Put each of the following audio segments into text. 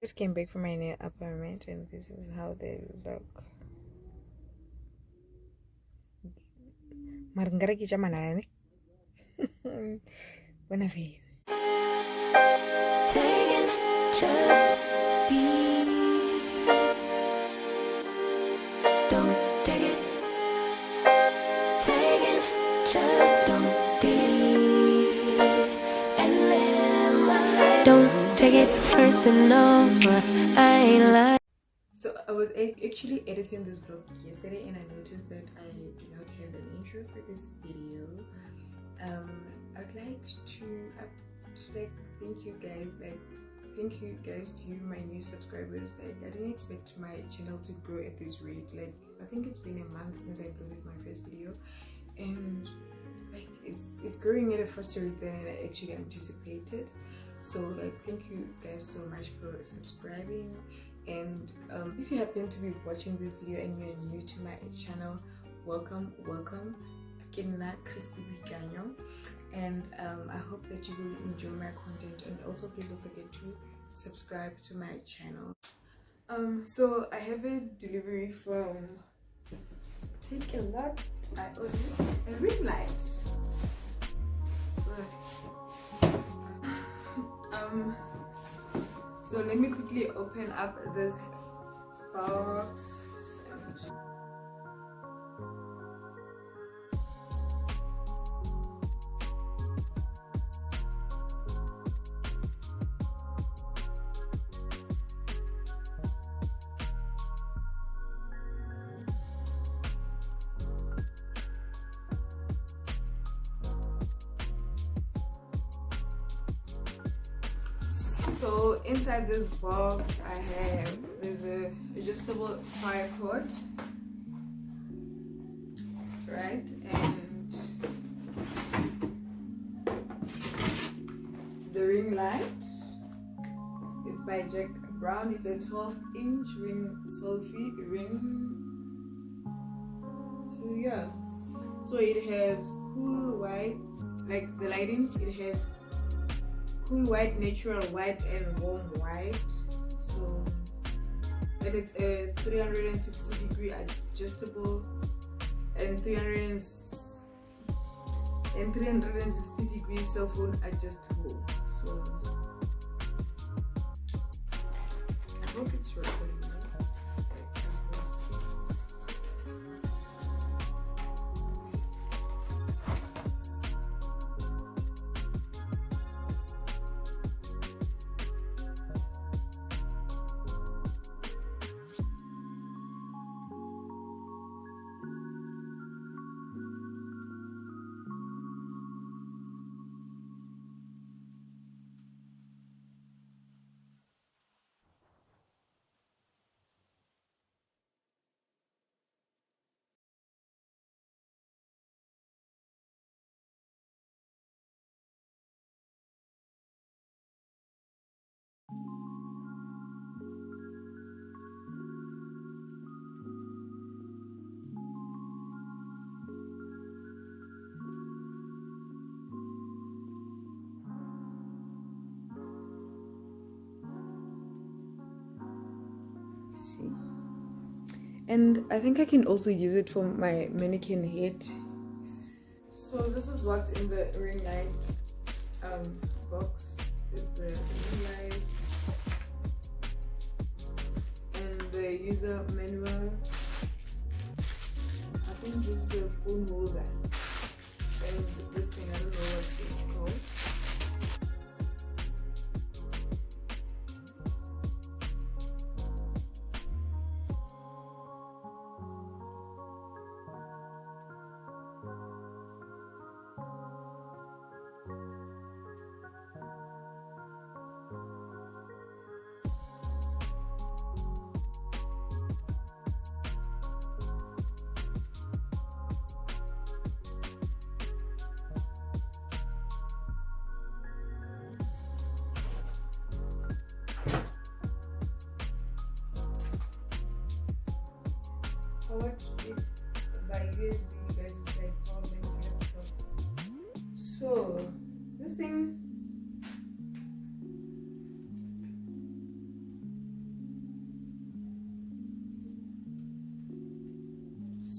Just came back from my nail appointment and this is how they look. Marangara kicha manane. Buena vida. Taking just be. Don't take it. Taking just don't be. And live my life. Don't take it personal. I ain't lying. So I was actually editing this vlog yesterday and I noticed that I do not have an intro for this video. I'd like to thank you guys, thank you guys to you, my new subscribers. I didn't expect my channel to grow at this rate. I think it's been a month since I uploaded my first video and it's growing at a faster rate than I actually anticipated. So thank you guys so much for subscribing. And if you happen to be watching this video and you're new to my channel, welcome. MrP Home. And I hope that you will enjoy my content, and also please don't forget to subscribe to my channel. So I have a delivery from Take a Lot. I ordered a ring light. So let me quickly open up this box and so inside this box there's a adjustable tripod, right? And the ring light, it's by Jack Brown. It's a 12-inch ring selfie ring. So yeah, so it has cool white, like the lightings, it has cool white, natural white, and warm white. So, and it's a 360-degree adjustable and 360-degree cell phone adjustable. So I hope it's recording. See, and I think I can also use it for my mannequin head. So this is what's in the ring light box. It's the ring light and the user manual. I think this is the phone holder and this thing, I don't know what it's called.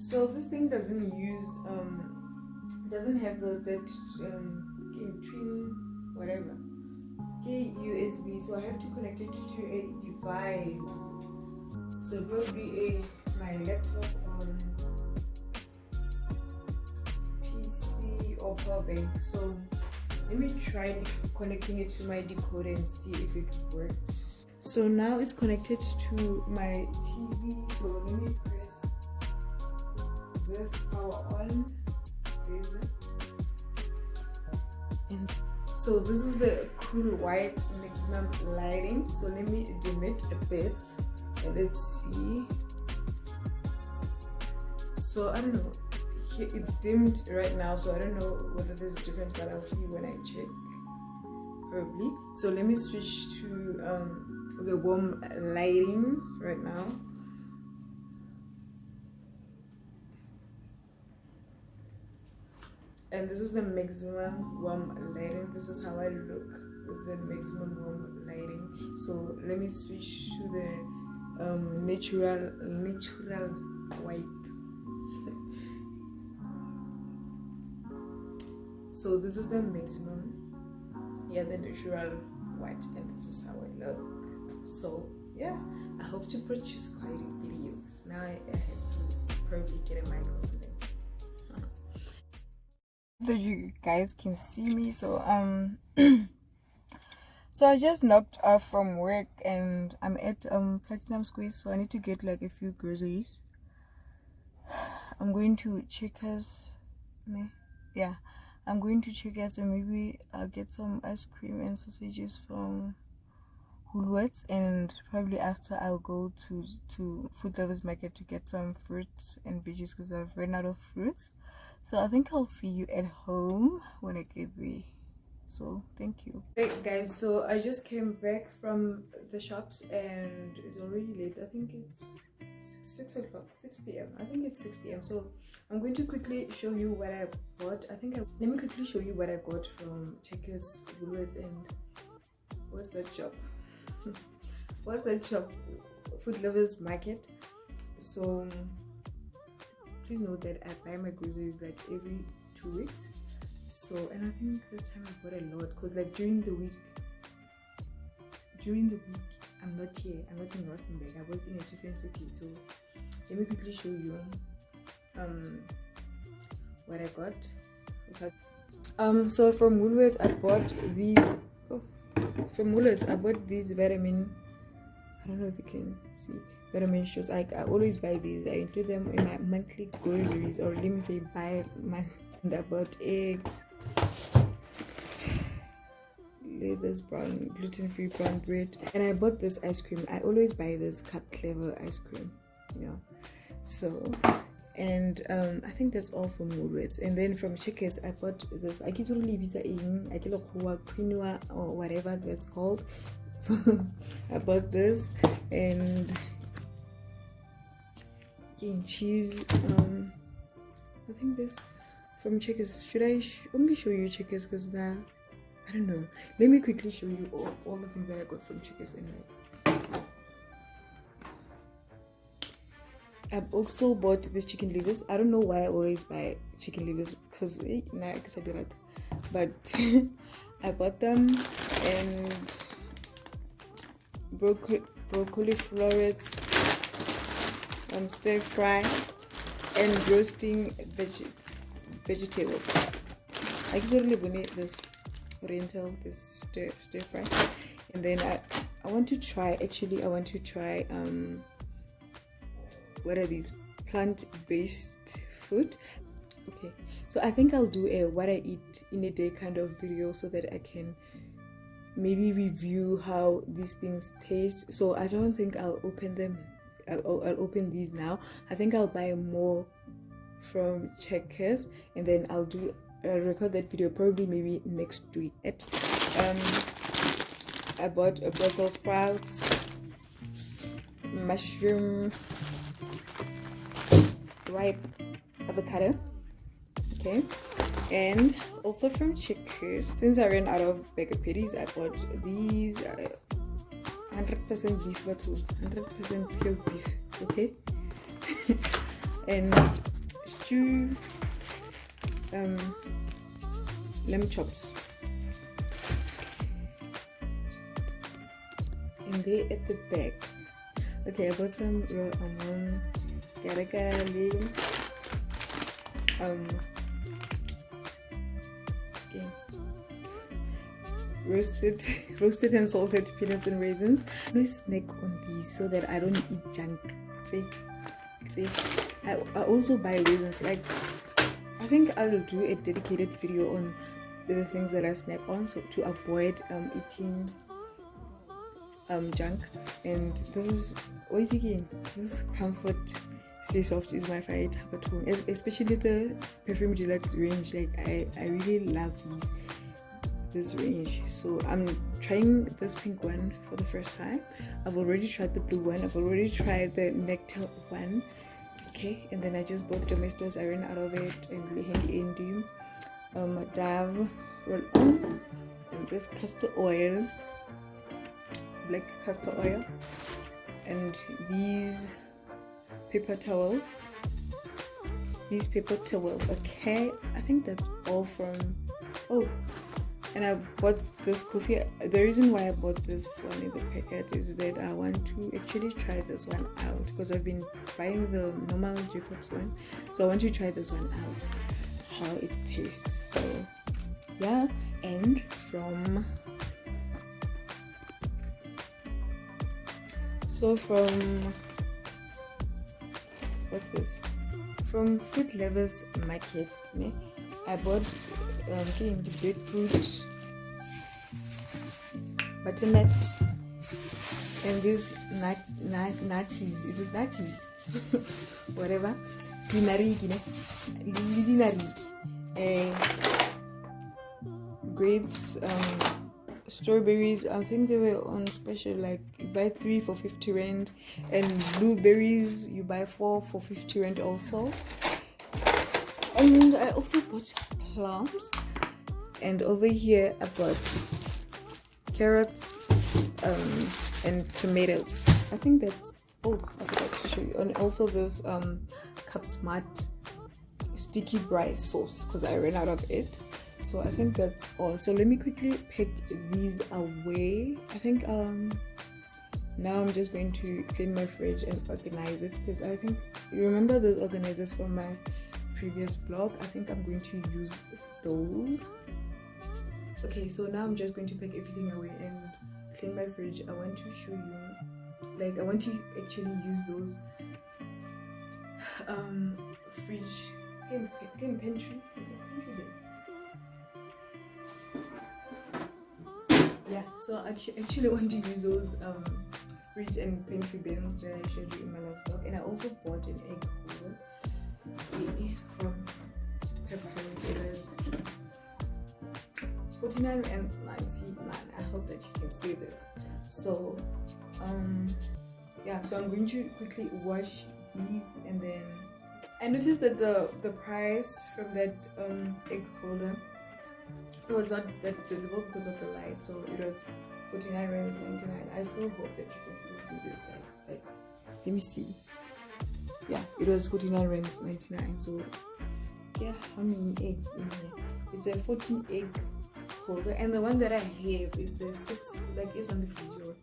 So this thing doesn't use doesn't have that twin whatever USB, so I have to connect it to a device. So it will be my laptop or PC or power bank. So let me try connecting it to my decoder and see if it works. So now it's connected to my TV. So let me press this power on. There's it. And so this is the cool white maximum lighting. So let me dim it a bit and let's see. So I don't know, it's dimmed right now, so I don't know whether there's a difference, but I'll see when I check probably. So let me switch to the warm lighting right now. And this is the maximum warm lighting. This is how I look with the maximum warm lighting. So let me switch to the natural white. So this is the maximum, yeah, the natural white, and this is how I look. So yeah, I hope to produce quality videos. Now I have to probably get a mic or something. That you guys can see me. So so I just knocked off from work and I'm at Platinum Square, so I need to get like a few groceries. I'm going to Checkers. Yeah, I'm going to Checkers and maybe I'll get some ice cream and sausages from Woolworths, and probably after I'll go to Food Lovers Market to get some fruits and veggies because I've run out of fruits. So I think I'll see you at home when I get there. So thank you. Hey guys, so I just came back from the shops and it's already late. I think it's 6 o'clock, 6 p.m. I think it's 6 p.m. So I'm going to quickly show you what I bought. Let me quickly show you what I got from Checkers, Woolworths, and what's that shop? What's that shop? Food Lovers Market. So please note that I buy my groceries like every 2 weeks. So, and I think this time I bought a lot because like during the week I'm not here. I'm not in Rustenburg. I work in a different city. So let me quickly show you what I got. So from Woolworths I bought these. From Woolworths I bought these vitamin. I don't know if you can see. Vitamin shoes. I always buy these. I include them in my monthly groceries, or let me say buy my. And I bought eggs, this brown gluten-free brown bread, and I bought this ice cream. I always buy this Cut Clever ice cream, you know. So, and I think that's all from Woolworths. And then from Checkers I bought this. I get really pizza in. I get quinoa or whatever that's called. So I bought this and cheese. I think this from Checkers. Should I only show you Checkers? Because now I don't know. Let me quickly show you all the things that I got from Checkers. And I've also bought these chicken livers. I don't know why I always buy chicken livers, because nah, I guess I did it, but I bought them. And broccoli florets, stir fry, and roasting vegetables. I usually need this oriental, this stir fry. And then I want to try what are these, plant-based food. Okay, so I think I'll do a what I eat in a day kind of video, so that I can maybe review how these things taste. So I don't think I'll open them. I'll open these now. I think I'll buy more from Checkers, and then I'll record that video probably maybe next week. I bought a Brussels sprouts, mushroom, ripe avocado. Okay, and also from Checkers, since I ran out of burger patties, I bought these 100% beef, but 100% pure beef. Okay. And stew lamb chops. And they at the back. Okay, I bought some raw almonds, garlic, okay, roasted and salted peanuts and raisins. I always snack on these so that I don't eat junk. See, I also buy raisins. Like, I think I will do a dedicated video on the things that I snack on, so to avoid eating junk. And this is always again, this comfort stay soft is my favorite at home, especially the perfume deluxe range. Like, I really love this range. So I'm trying this pink one for the first time. I've already tried the blue one, I've already tried the nectar one. Okay, and then I just bought Domestos. I ran out of it, and Lehengi Dove roll on, and just castor oil, black castor oil, and these paper towels. Okay, I think that's all from and I bought this coffee. The reason why I bought this one in the packet is that I want to actually try this one out, because I've been buying the normal Jacobs one, so I want to try this one out, how it tastes. So yeah, and from what's this? From Fruit Lovers Market, I bought the beetroot, butternut, and this nachos. Is it nachos? Whatever. Grapes, strawberries. I think they were on special, like you buy 3 for 50 rand, and blueberries you buy 4 for 50 rand also. And I also bought plums, and over here I bought carrots and tomatoes. I think that's I forgot to show you. And also this Cup Smart sticky rice sauce, because I ran out of it. So I think that's all. So let me quickly pick these away. I think now I'm just going to clean my fridge and organize it, because I think you remember those organizers from my previous blog. I think I'm going to use those. Okay, so now I'm just going to pack everything away and clean my fridge. I want to show you, like, I want to actually use those fridge pantry. Is it pantry bin? Yeah, so I actually want to use those fridge and pantry bins that I showed you in my last blog. And I also bought an egg holder from Pepco. It is 49.99. I hope that you can see this. So yeah, so I'm going to quickly wash these, and then I noticed that the price from that egg holder, it was not that visible because of the light, so it was 49.99. I still hope that you can still see this, like let me see. Yeah, it was 49.99. So yeah, how many eggs in here? It's a 14 egg holder, and the one that I have is a 6, like it's on the freezer.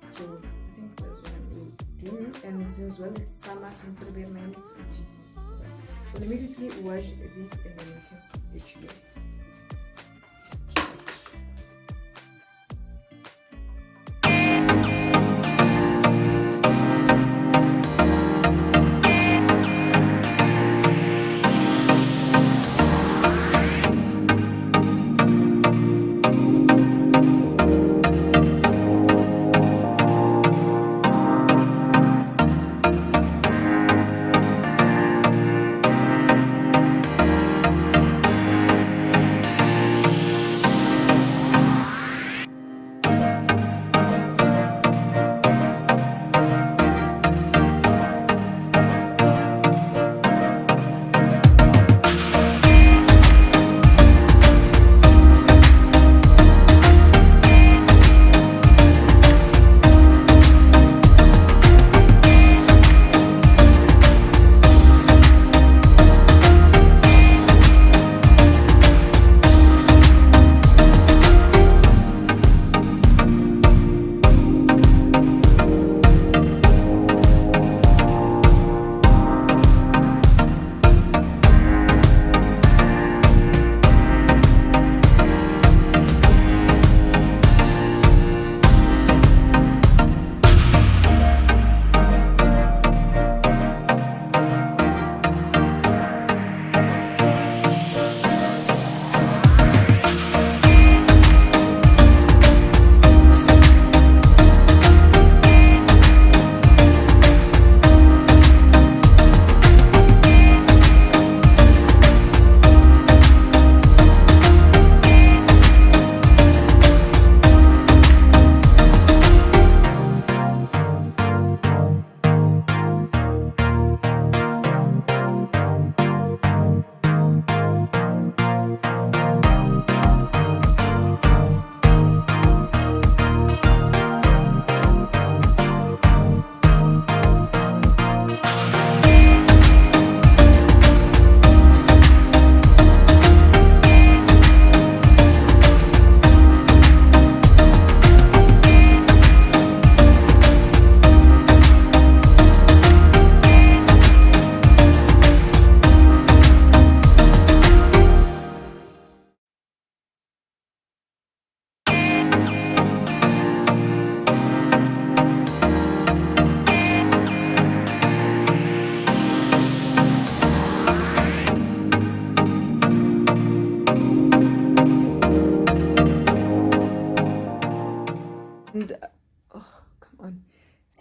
So I think that's what I will do. And since it's summer, so I'm gonna be my fridge. So let me quickly wash this, and then we can switch it.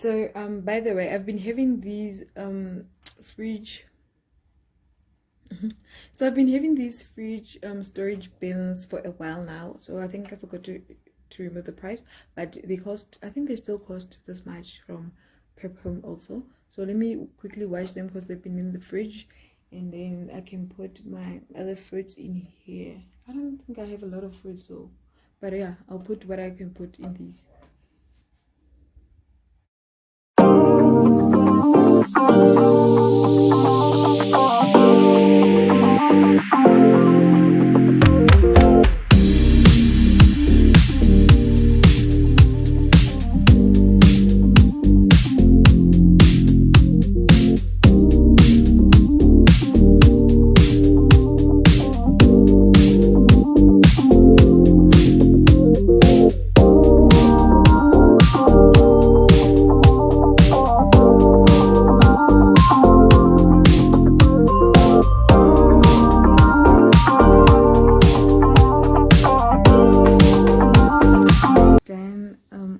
So by the way, I've been having these fridge so I've been having these fridge storage bins for a while now. So I think I forgot to remove the price, but they cost, I think they still cost this much from MrP Home also. So let me quickly wash them because they've been in the fridge, and then I can put my other fruits in here. I don't think I have a lot of fruits though, but yeah, I'll put what I can put in these.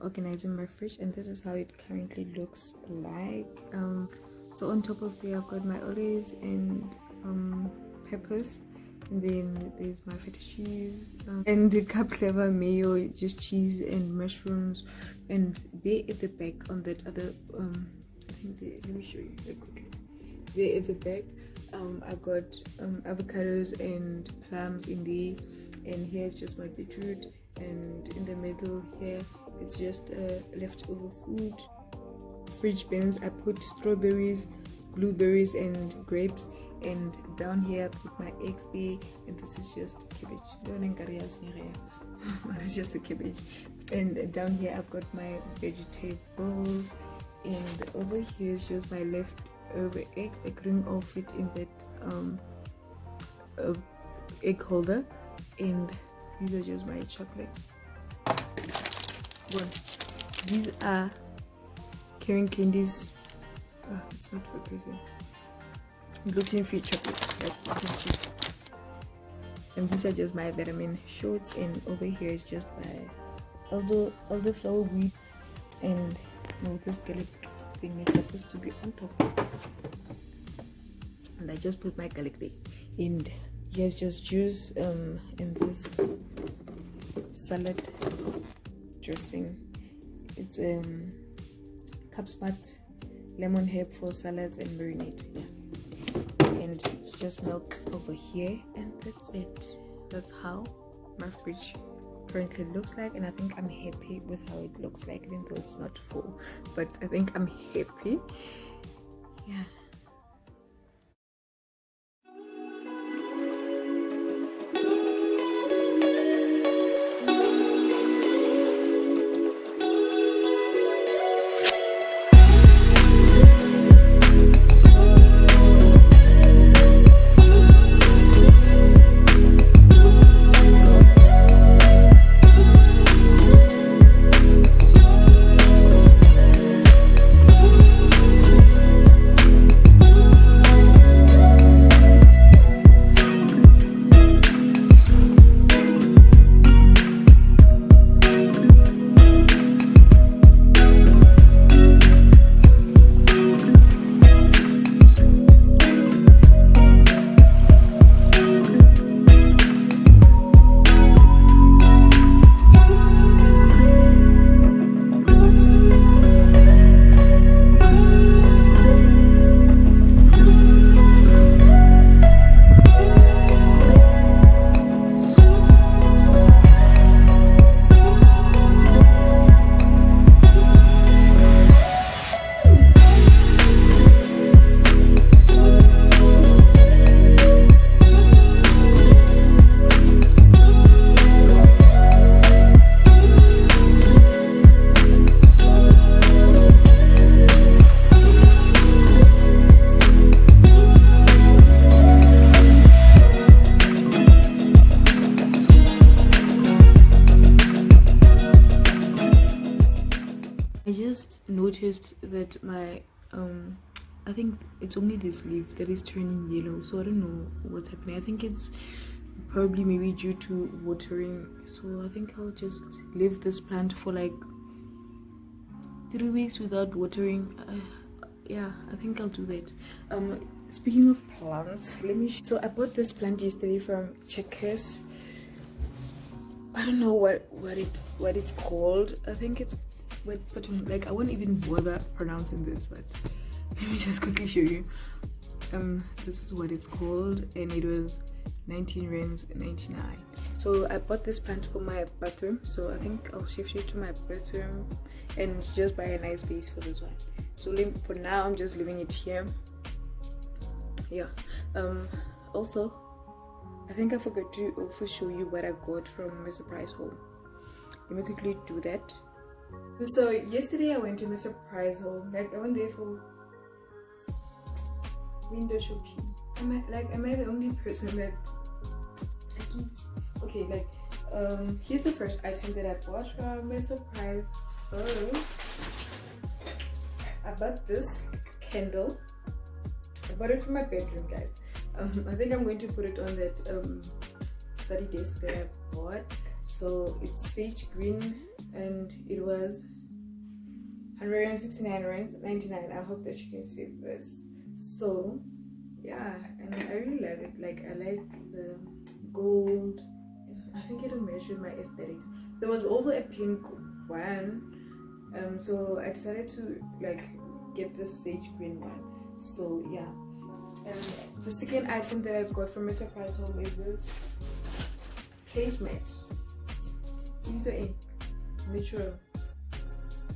Organizing my fridge, and this is how it currently looks like. So on top of there I've got my olives and peppers, and then there's my feta cheese and the cup clever mayo, just cheese and mushrooms. And there at the back on that other I think let me show you very quickly. There at the back I got avocados and plums in there, and here's just my beetroot, and in the middle here it's just leftover food. Fridge bins, I put strawberries, blueberries and grapes, and down here I put my eggs there, and this is just cabbage. It's just a cabbage. And down here I've got my vegetables, and over here is just my leftover eggs. I couldn't all fit in that egg holder, and these are just my chocolates. Well, these are Caring Candies. It's not focusing. Gluten-free chocolate, like you can see. And these are just my vitamin shots, and over here is just my elderflower wheat, and this garlic thing is supposed to be on top. And I just put my garlic there. And here's just juice and this salad dressing. It's Capsmart lemon herb for salads and marinade. Yeah, and it's just milk over here, and that's it. That's how my fridge currently looks like, and I think I'm happy with how it looks like, even though it's not full, but I think I'm happy. Yeah. I just noticed that my I think it's only this leaf that is turning yellow, so I don't know what's happening. I think it's probably maybe due to watering, so I think I'll just leave this plant for like 3 weeks without watering. Yeah, I think I'll do that. Speaking of plants, let me so I bought this plant yesterday from Checkers. I don't know what it's called. I think it's but like I won't even bother pronouncing this, but let me just quickly show you. This is what it's called, and it was 19 rands 99. So I bought this plant for my bathroom, so I think I'll shift it to my bathroom and just buy a nice vase for this one. So for now I'm just leaving it here. Yeah. Also, I think I forgot to also show you what I got from MrP Home. Let me quickly do that. So yesterday I went to MrP Home. Like I went there for window shopping. Am I the only person that okay, like here's the first item that I bought from MrP Home. I bought this candle. I bought it for my bedroom, guys. I think I'm going to put it on that study desk that I bought. So it's sage green and it was 169 rands 99. I hope that you can see this. So yeah, and I really love it. Like I like the gold. I think it'll match with my aesthetics. There was also a pink one, so I decided to like get the sage green one. So yeah. And the second item that I got from MrP Home is this placemat. User ink, natural,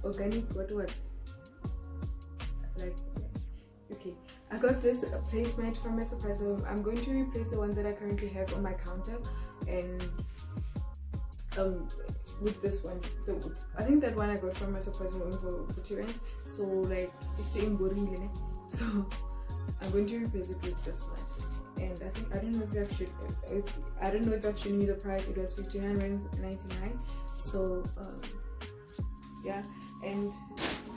organic, what? Like, okay. I got this placemat from MrP Home. I'm going to replace the one that I currently have on my counter, and with this one, I think that one I got from MrP Home for 40 rands. So like it's in boring, so I'm going to replace it with this one. And I don't know if I've shown you the price. It was 59 rands 99. So yeah. And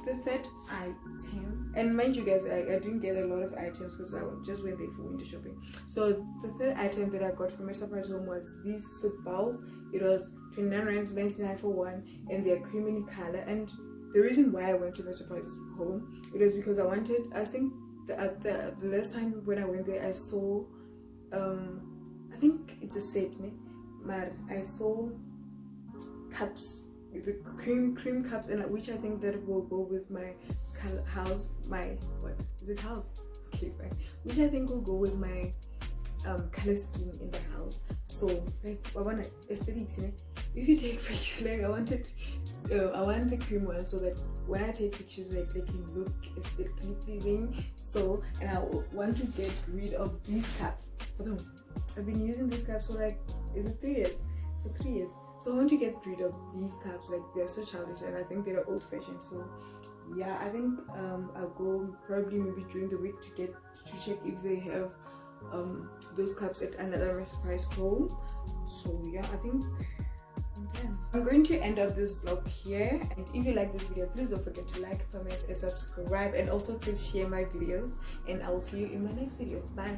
the third item, and mind you guys, I didn't get a lot of items because I just went there for window shopping. So the third item that I got from MrP Home was these soap bowls. It was 29 rands 99 for one, and they're cream in color. And the reason why I went to MrP Home, it was because I think the last time when I went there I saw I think it's a set, but I saw cups, the cream cups, and which I think that will go with my house, my what is it house? Okay, fine. Which I think will go with my color scheme in the house. So like I want aesthetics, if you take pictures, like I want the cream one so that when I take pictures, like they can look aesthetically pleasing. So, and I want to get rid of these cups. I've been using these cups for like, is it 3 years? For 3 years. So I want to get rid of these cups. Like they're so childish and I think they're old-fashioned. So yeah, I think I'll go probably maybe during the week to check if they have those cups at another MrP Home. So yeah, I think I'm going to end up this vlog here, and if you like this video, please don't forget to like, comment and subscribe, and also please share my videos, and I will see you in my next video. Bye.